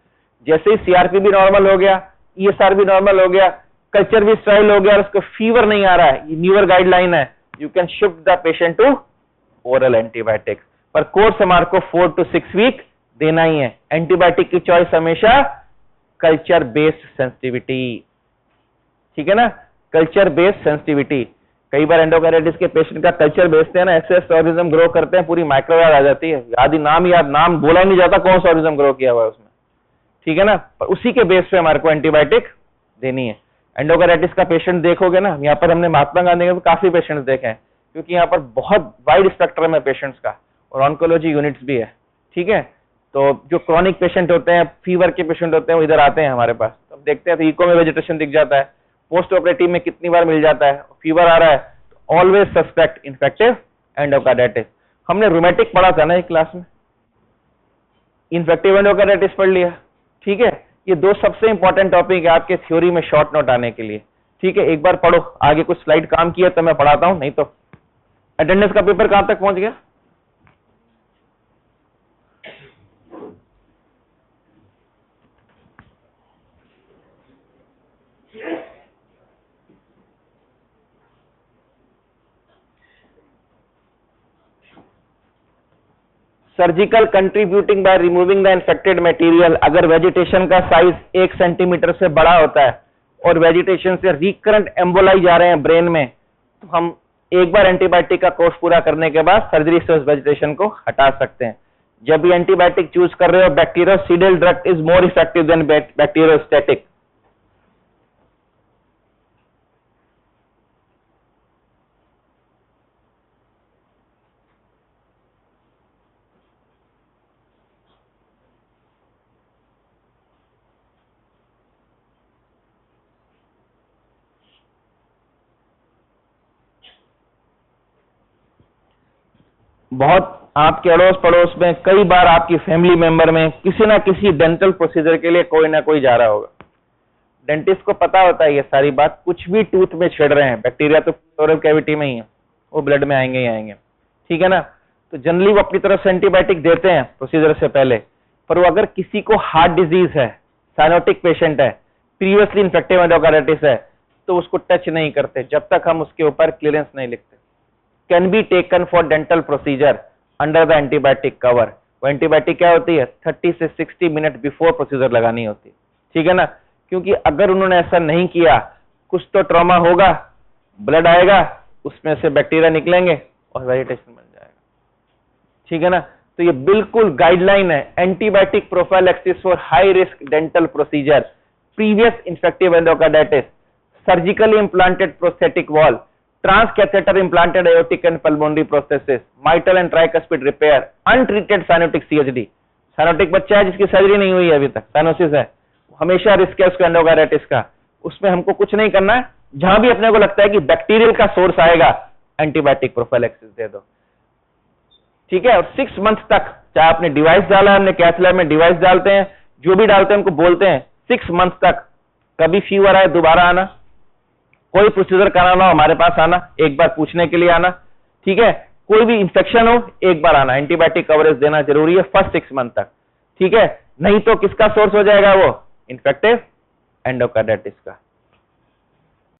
S1: जैसे ही सीआरपी भी नॉर्मल हो गया, ईएसआर भी नॉर्मल हो गया, कल्चर भी स्टेबल हो गया और उसको फीवर नहीं आ रहा है, ये न्यूअर गाइडलाइन है, you can shift the patient to oral antibiotics, पर कोर्स हमारे को 4 to 6 वीक देना ही है। एंटीबायोटिक की चॉइस हमेशा कल्चर बेस्ड सेंसिटिविटी, ठीक है ना, कल्चर बेस्ड सेंसिटिविटी। कई बार एंडोकार्डिटिस के पेशेंट का कल्चर बेचते हैं ना, ऐसे ऑर्गेनिज्म ग्रो करते हैं, पूरी माइक्रोवायर आ जाती है, नाम बोला नहीं जाता कौन सा ऑर्गेनिज्म ग्रो किया हुआ है उसमें, ठीक है ना, पर उसी के बेस पे हमारे को एंटीबायोटिक देनी है। एंडोकार्डिटिस का पेशेंट देखोगे ना, यहाँ पर हमने महात्मा गांधी के काफी पेशेंट्स देखे हैं, क्योंकि यहाँ पर बहुत वाइड स्पेक्ट्रम है पेशेंट्स का और ऑन्कोलॉजी यूनिट्स भी है, ठीक है। तो जो क्रॉनिक पेशेंट होते हैं, फीवर के पेशेंट होते हैं, वो इधर आते हैं हमारे पास, तो हम देखते हैं तो इको में वेजिटेशन दिख जाता है, पोस्ट ऑपरेटिव में कितनी बार मिल जाता है, फीवर आ रहा है, तो ऑलवेज सस्पेक्ट इन्फेक्टिव एंडोकार्डिटिस। हमने रूमेटिक पढ़ा था ना एक क्लास में, इन्फेक्टिव एंडोकार्डिटिस पढ़ लिया, ठीक है। ये 2 सबसे इंपॉर्टेंट टॉपिक है आपके थ्योरी में शॉर्ट नोट आने के लिए, ठीक है। एक बार पढ़ो, आगे कुछ स्लाइड काम किया तो मैं पढ़ाता हूं, नहीं तो अटेंडेंस का पेपर कहां तक पहुंच गया? Surgical contributing by removing the infected material. अगर वेजिटेशन का साइज 1 सेंटीमीटर से बड़ा होता है और वेजिटेशन से रिकरेंट एम्बोलाई जा रहे हैं ब्रेन में, तो हम एक बार एंटीबायोटिक का कोर्स पूरा करने के बाद सर्जरी से उस वेजिटेशन को हटा सकते हैं। जब भी एंटीबायोटिक चूज कर रहे हो, bactericidal drug is more effective than bacteriostatic. बहुत आपके अड़ोस पड़ोस में, कई बार आपकी फैमिली मेंबर में किसी ना किसी डेंटल प्रोसीजर के लिए कोई ना कोई जा रहा होगा। डेंटिस्ट को पता होता है ये सारी बात, कुछ भी टूथ में छेड़ रहे हैं, बैक्टीरिया तो ओरल कैविटी में ही है, वो ब्लड में आएंगे ही आएंगे, ठीक है ना। तो जनरली वो अपनी तरफ से एंटीबायोटिक देते हैं प्रोसीजर से पहले, पर वो अगर किसी को हार्ट डिजीज है, साइनोटिक पेशेंट है, प्रीवियसली इन्फेक्टिव एंडोकार्डिटिस है, तो उसको टच नहीं करते जब तक हम उसके ऊपर क्लियरेंस नहीं लिखते। Can be taken for dental procedure under the antibiotic cover. वो एंटीबायोटिक क्या होती है, 30 से 60 मिनट बिफोर प्रोसीजर लगानी होती है, ठीक है ना। क्योंकि अगर उन्होंने ऐसा नहीं किया, कुछ तो ट्रॉमा होगा, ब्लड आएगा, उसमें से बैक्टीरिया निकलेंगे और वेजिटेशन बन जाएगा, ठीक है ना। तो ये बिल्कुल गाइडलाइन है, antibiotic prophylaxis for high risk dental procedure, previous infective endocarditis, surgically implanted prosthetic wall, transcatheter implanted aortic and pulmonary prosthesis, mitral and tricuspid repair, untreated cyanotic CHD। Cyanotic बच्चा है जिसकी सर्जरी नहीं हुई है अभी तक, साइनोसिस है, हमेशा रिस्क है उसको एंडोकार्डिटिस का, उसमें हमको कुछ नहीं करना है। जहां भी अपने को लगता है कि बैक्टीरियल का सोर्स आएगा, एंटीबायोटिक प्रोफाइलैक्सिस दे दो, ठीक है। और 6 मंथ तक, चाहे आपने डिवाइस डाला, हमने कैथ लैब में डिवाइस डालते हैं, जो भी डालते हैं उनको बोलते हैं 6 मंथ तक कभी फीवर आए दोबारा आना, कोई प्रोसीजर कराना हो हमारे पास आना, एक बार पूछने के लिए आना, ठीक है। कोई भी इंफेक्शन हो एक बार आना, एंटीबायोटिक कवरेज देना जरूरी है फर्स्ट 6 मंथ तक, ठीक है। नहीं तो किसका सोर्स हो जाएगा वो, इन्फेक्टिव एंडोकार्डिटिस का।